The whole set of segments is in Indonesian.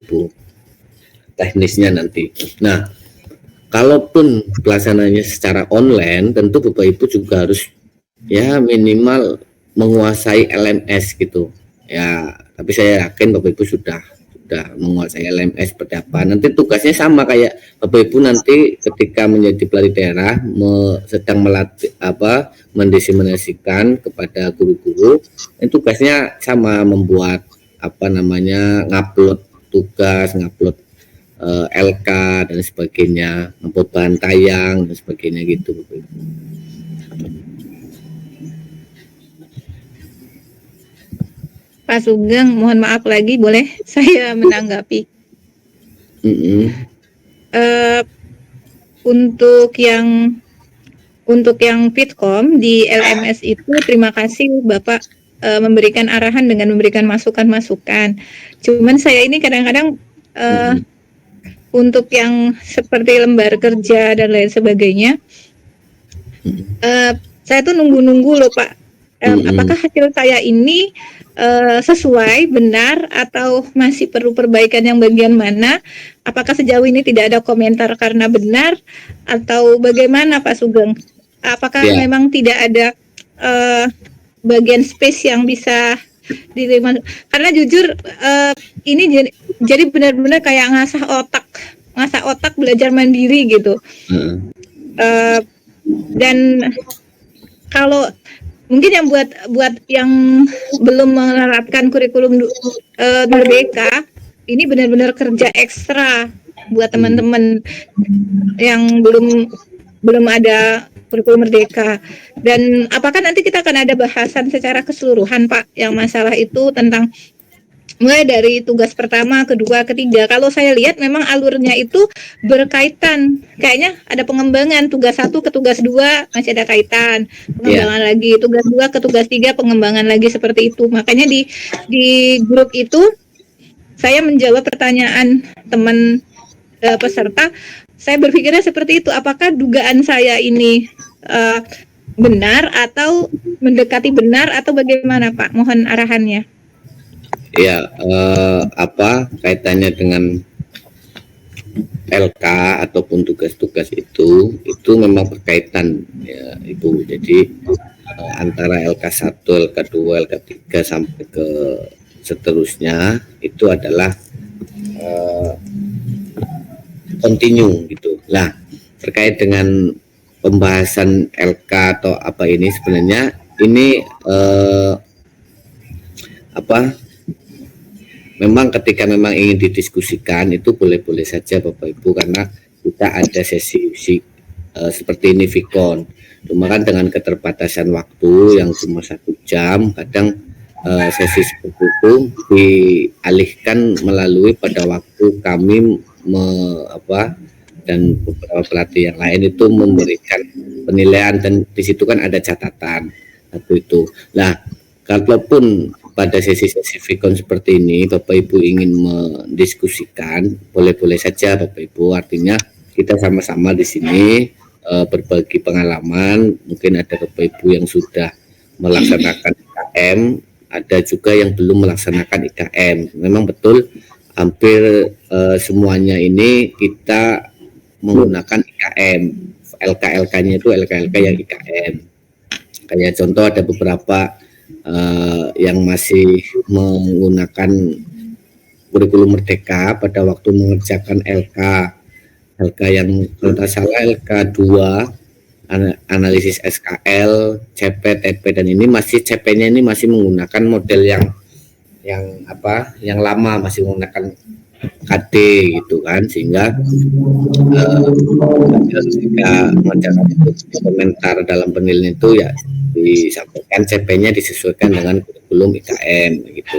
Bu, teknisnya nanti. Nah, kalaupun pelaksananya secara online, tentu Bapak Ibu juga harus ya minimal menguasai LMS gitu. Ya, tapi saya yakin Bapak Ibu sudah menguasai LMS seperti apa. Nanti tugasnya sama kayak Bapak Ibu nanti ketika menjadi pelatih daerah sedang melatih mendiseminasikan kepada guru-guru. Tugasnya sama, membuat ngupload tugas, ngupload LK dan sebagainya, ngupload bahan tayang dan sebagainya gitu. Pak Sugeng, mohon maaf lagi, boleh saya menanggapi? Untuk yang Fitkom di LMS itu, terima kasih Bapak memberikan arahan dengan memberikan masukan-masukan. Cuman saya ini kadang-kadang untuk yang seperti lembar kerja dan lain sebagainya, saya tuh nunggu-nunggu loh Pak. Apakah hasil saya ini sesuai, benar, atau masih perlu perbaikan yang bagian mana? Apakah sejauh ini tidak ada komentar karena benar, atau bagaimana Pak Sugeng? Apakah memang tidak ada bagian space yang bisa diterima? Karena jujur ini jadi benar-benar kayak ngasah otak belajar mandiri gitu. Dan kalau mungkin yang buat yang belum menerapkan kurikulum Merdeka, ini benar-benar kerja ekstra buat teman-teman yang belum ada kurikulum Merdeka. Dan apakah nanti kita akan ada bahasan secara keseluruhan Pak yang masalah itu tentang mulai dari tugas pertama, kedua, ketiga. Kalau saya lihat memang alurnya itu berkaitan. Kayaknya ada pengembangan tugas 1 ke tugas 2 masih ada kaitan. Pengembangan lagi tugas 2 ke tugas 3 pengembangan lagi seperti itu. Makanya di grup itu saya menjawab pertanyaan teman peserta. Saya berpikirnya seperti itu. Apakah dugaan saya ini benar atau mendekati benar atau bagaimana Pak? Mohon arahannya. Ya, kaitannya dengan LK ataupun tugas-tugas itu memang berkaitan ya Ibu. Jadi antara LK1, LK2, LK3 sampai ke seterusnya itu adalah continue gitu. Nah, terkait dengan pembahasan LK atau apa ini sebenarnya ini memang ketika memang ingin didiskusikan itu boleh-boleh saja Bapak Ibu, karena kita ada sesi seperti ini Vicon. Cuma kan dengan keterbatasan waktu yang cuma 1 jam, kadang sesi seperti itu dialihkan melalui pada waktu kami dan beberapa pelatih yang lain itu memberikan penilaian, dan di situ kan ada catatan itu. Nah, kalaupun pada sesi-sesi Vicon seperti ini Bapak Ibu ingin mendiskusikan, boleh-boleh saja Bapak Ibu. Artinya kita sama-sama di sini berbagi pengalaman. Mungkin ada Bapak Ibu yang sudah melaksanakan IKM, ada juga yang belum melaksanakan IKM. Memang betul hampir semuanya ini kita menggunakan IKM. LK-LK-nya itu LK-LK yang IKM. Kayak contoh ada beberapa yang masih menggunakan kurikulum Merdeka pada waktu mengerjakan LK yang kalau tak salah LK2 analisis SKL, CP, TP, dan ini masih CP-nya ini masih menggunakan model yang lama, masih menggunakan KD gitu kan, sehingga ketika mengerjakan komentar dalam penilaian itu ya disampaikan CP-nya disesuaikan dengan kurikulum IKM gitu.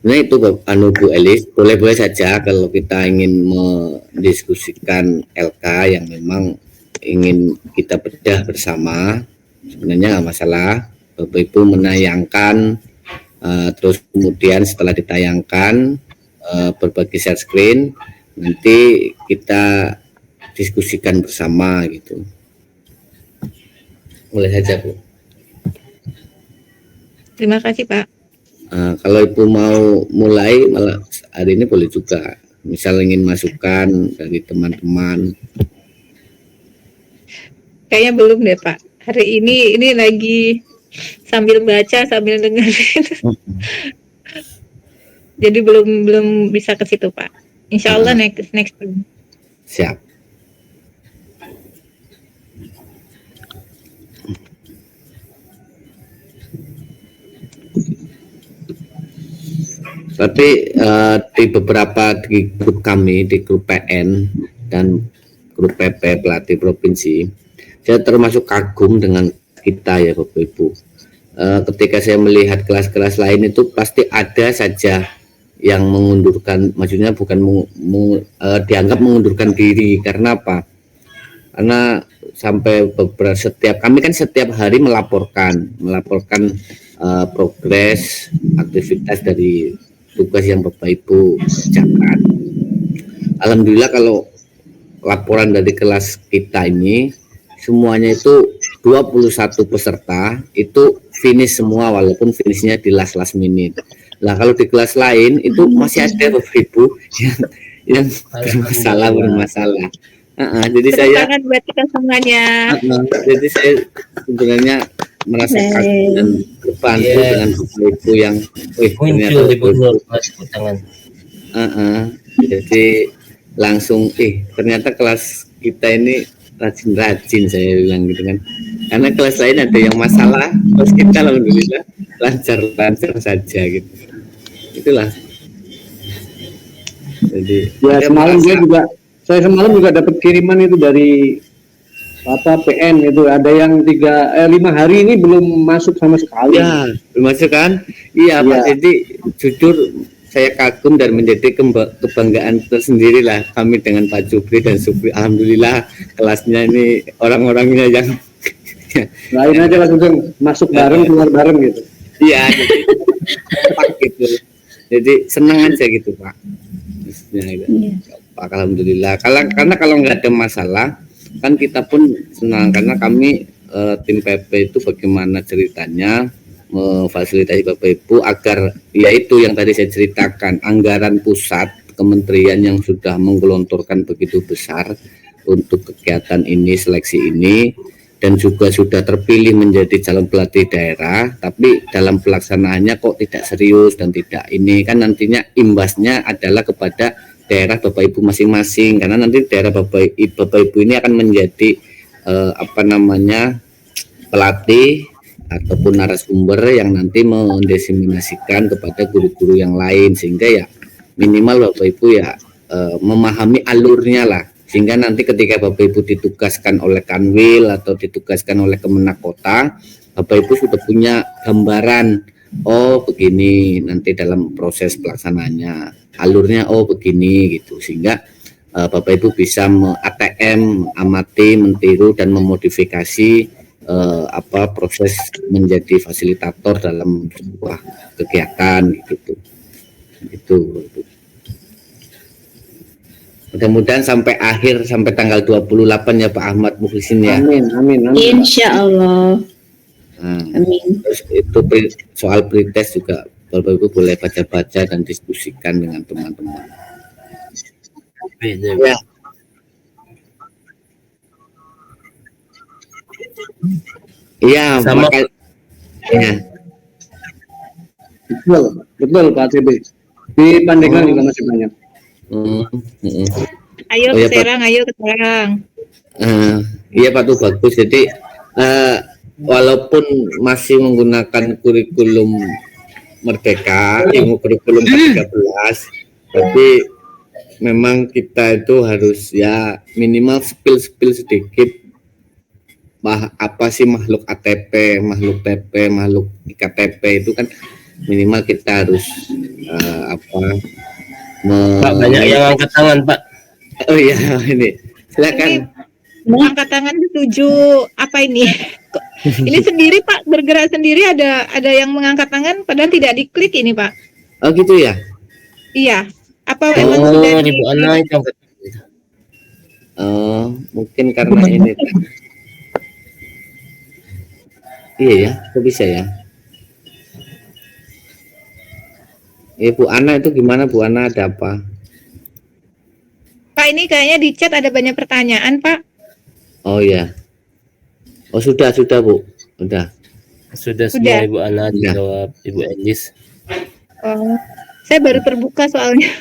Nah itu Bu Elis, boleh-boleh saja kalau kita ingin mendiskusikan LK yang memang ingin kita bedah bersama, sebenarnya nggak masalah. Bapak Ibu menayangkan, terus kemudian setelah ditayangkan berbagi share screen, nanti kita diskusikan bersama gitu. Boleh saja Bu. Terima kasih Pak. Kalau Ibu mau mulai malah hari ini boleh juga. Misal ingin masukan dari teman-teman. Kayaknya belum deh Pak. Hari ini lagi sambil baca sambil dengerin. Jadi belum bisa ke situ Pak. Insya Allah next time. Siap. Tapi di beberapa di grup kami, di grup PN dan grup PP pelatih provinsi, saya termasuk kagum dengan kita ya Bapak Ibu. Ketika saya melihat kelas-kelas lain itu pasti ada saja yang mengundurkan, maksudnya bukan dianggap mengundurkan diri. Karena apa? Karena sampai beberapa kami kan setiap hari melaporkan progres aktivitas dari tugas yang Bapak Ibu kerjakan. Alhamdulillah kalau laporan dari kelas kita ini semuanya itu 21 peserta itu finish semua, walaupun finishnya di last minute. Nah kalau di kelas lain itu masih ada Bapak Ibu yang bermasalah. Jadi saya buat kita semuanya. Jadi saya sebenarnya merasa kagum dan terbantu dengan Bapak Ibu yang ternyata tangan. Jadi langsung ternyata kelas kita ini rajin saya bilang gitu kan. Karena kelas lain ada yang masalah, terus kita alhamdulillah lancar saja gitu. Itulah. Jadi ya saya semalam juga dapat kiriman itu dari PN itu, ada yang 5 hari ini belum masuk sama sekali. Ya, belum masuk kan? Iya, Pak. Jadi jujur saya kagum dan menjadi kebanggaan tersendiri lah kami dengan Pak Jupri dan Supri. Alhamdulillah kelasnya ini orang-orangnya yang lain aja langsung masuk bareng, keluar bareng gitu. Iya, jadi Pak gitu. Jadi senang aja gitu Pak. Pak, alhamdulillah. Karena kalau nggak ada masalah kan kita pun senang, karena kami tim PP itu bagaimana ceritanya memfasilitasi Bapak Ibu agar yaitu yang tadi saya ceritakan, anggaran pusat kementerian yang sudah menggelontorkan begitu besar untuk kegiatan ini, seleksi ini, dan juga sudah terpilih menjadi calon pelatih daerah, tapi dalam pelaksanaannya kok tidak serius dan tidak ini, kan nantinya imbasnya adalah kepada daerah Bapak Ibu masing-masing, karena nanti daerah Bapak Ibu ini akan menjadi pelatih ataupun narasumber yang nanti mendiseminasikan kepada guru-guru yang lain, sehingga ya minimal Bapak Ibu ya memahami alurnya lah, sehingga nanti ketika Bapak Ibu ditugaskan oleh Kanwil atau ditugaskan oleh Kemenak Kota, Bapak Ibu sudah punya gambaran, oh begini nanti dalam proses pelaksanaannya, alurnya oh begini gitu, sehingga Bapak Ibu bisa ATM, amati, mentiru dan memodifikasi proses menjadi fasilitator dalam sebuah kegiatan gitu. Itu. Mudah-mudahan sampai akhir, sampai tanggal 28 ya Pak Ahmad Mukhlisin ya. Amin. Insya Allah. Amin. Terus itu soal pretest juga Bapak Ibu boleh baca-baca dan diskusikan dengan teman-teman. Ya. Iya, sama ya. Betul Pak CB. Di Pandeglang juga masih banyak. Ayo ke Serang, ayo ke Serang. Iya Pak, tuh bagus. Jadi walaupun masih menggunakan kurikulum Merdeka, ilmu kurikulum 13, tapi memang kita itu harus ya minimal spill sedikit apa sih makhluk ATP, makhluk TP, makhluk IKTP itu kan minimal kita harus Pak, banyak yang angkat tangan Pak. Oh iya, ini silakan. Angkat tangan setuju apa ini? Ini sendiri Pak, bergerak sendiri, ada yang mengangkat tangan padahal tidak diklik ini Pak. Oh gitu ya? Iya. Apa memang sudah di Bu Ana itu angkat. Mungkin karena ini Pak. Iya ya, kok bisa ya? Bu Ana itu gimana Bu Ana, ada apa? Pak, ini kayaknya di chat ada banyak pertanyaan, Pak. Oh ya. Oh sudah Bu. Sudah semua Ibu Ana dijawab Ibu Elis. Oh, saya baru terbuka soalnya.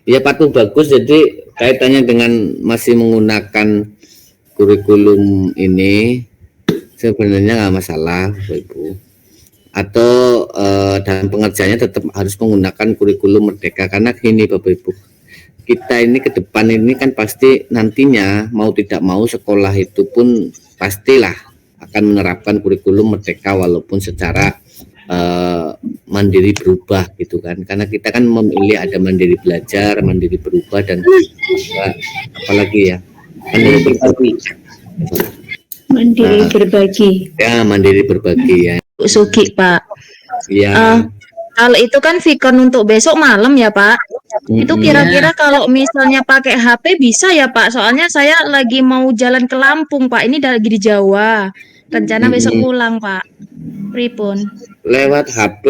Ya Pak, bagus. Jadi kaitannya dengan masih menggunakan kurikulum ini sebenarnya nggak masalah Bapak Ibu. Atau dalam pengerjaannya tetap harus menggunakan kurikulum Merdeka, karena gini Bapak Ibu, kita ini ke depan ini kan pasti nantinya mau tidak mau sekolah itu pun pastilah akan menerapkan kurikulum Merdeka walaupun secara mandiri berubah gitu kan, karena kita kan memilih ada mandiri belajar, mandiri berubah, dan apalagi ya mandiri berbagi. Mandiri berbagi. Ya, mandiri berbagi ya. Bu Suki, Pak. Iya. Kalau itu kan Vicon untuk besok malam ya, Pak. Itu kira-kira kalau misalnya pakai HP bisa ya, Pak? Soalnya saya lagi mau jalan ke Lampung, Pak. Ini lagi di Jawa. Rencana besok pulang, Pak. Pripun? Lewat HP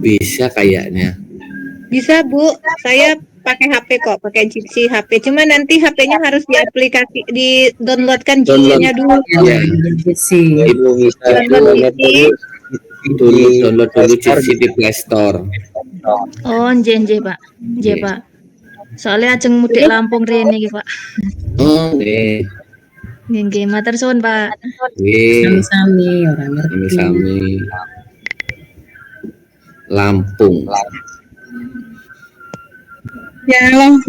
bisa kayaknya. Bisa Bu, saya pakai HP kok, pakai Jitsi HP. Cuma nanti HP-nya harus di downloadkan Jitsi-nya dulu. Iya. Ibu bisa download dulu Jitsi di Play Store. Oh, nje, Pak. Nje, Pak. Soalnya ajeng mudik Lampung rene iki, Pak. Oh, nggih. Nggih, matur suwun, Pak. Nggih. Sami-sami orang ngerti. Sami. Lampung. Ya, Long.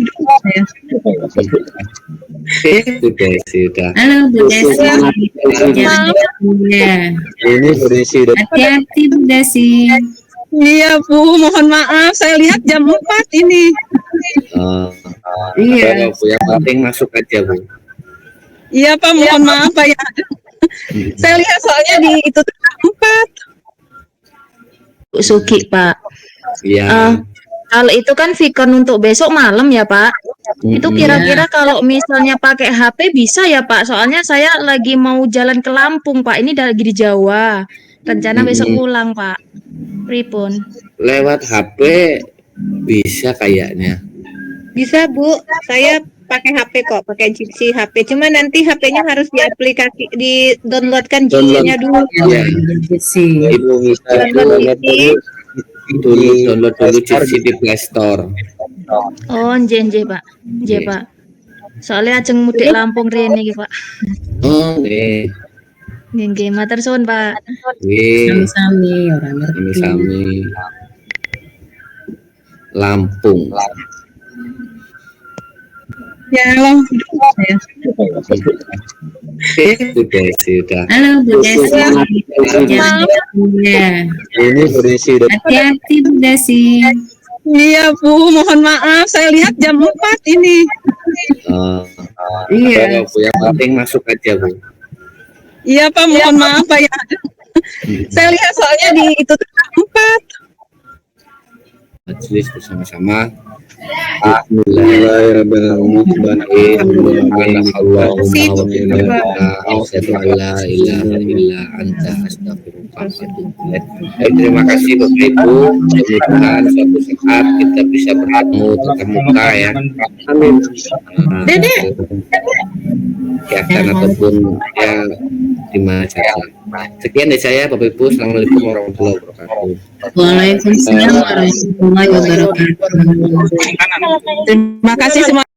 Sudah. Halo Bu Desi. Ya. Ini berisi Hati-hati Bu Desi. Iya Bu, mohon maaf, saya lihat jam 4 ini. Iya. Bu, yang penting masuk aja Bu. Iya Pak, mohon maaf Pak ya. Saya lihat soalnya di itu tempat. Bu Suki, Pak. Iya. Kalau itu kan Vicon untuk besok malam ya, Pak. Itu kira-kira kalau misalnya pakai HP bisa ya, Pak? Soalnya saya lagi mau jalan ke Lampung, Pak. Ini lagi di Jawa. Rencana besok pulang, Pak. Pripun? Lewat HP bisa kayaknya. Bisa Bu, saya pakai HP kok, pakai Jitsi HP. Cuma nanti HP-nya harus di downloadkan Jitsi-nya dulu. Iya. Ibu bisa download dulu Jitsi di Play Store. Oh, nje, Pak. Nje, Pak. Soalnya ajeng mudik Lampung rene iki, Pak. Oh, nggih. Nggih, matur suwun, Pak. Nggih. Sami-sami orang ngerti. Sami. Lampung. Ya, Long. Sudah. Halo Bu Desi. Ya. ini berisi Hati-hati Bu Desi. Iya Bu, mohon maaf, saya lihat jam 4 ini. Iya. Bu, yang penting masuk aja Bu. Iya Pak, mohon maaf Pak ya. Saya lihat soalnya di itu tempat. Majelis bersama-sama. Terima kasih Bapak Ibu. Mudah-mudahan suatu saat kita bisa bertemu tatap muka ya. Amin. Kegiatan ataupun ya di mana saja. Sekian dari saya Bapak Ibu. Assalamualaikum warahmatullahi wabarakatuh. Waalaikumsalam warahmatullahi wabarakatuh. Terima kasih semua.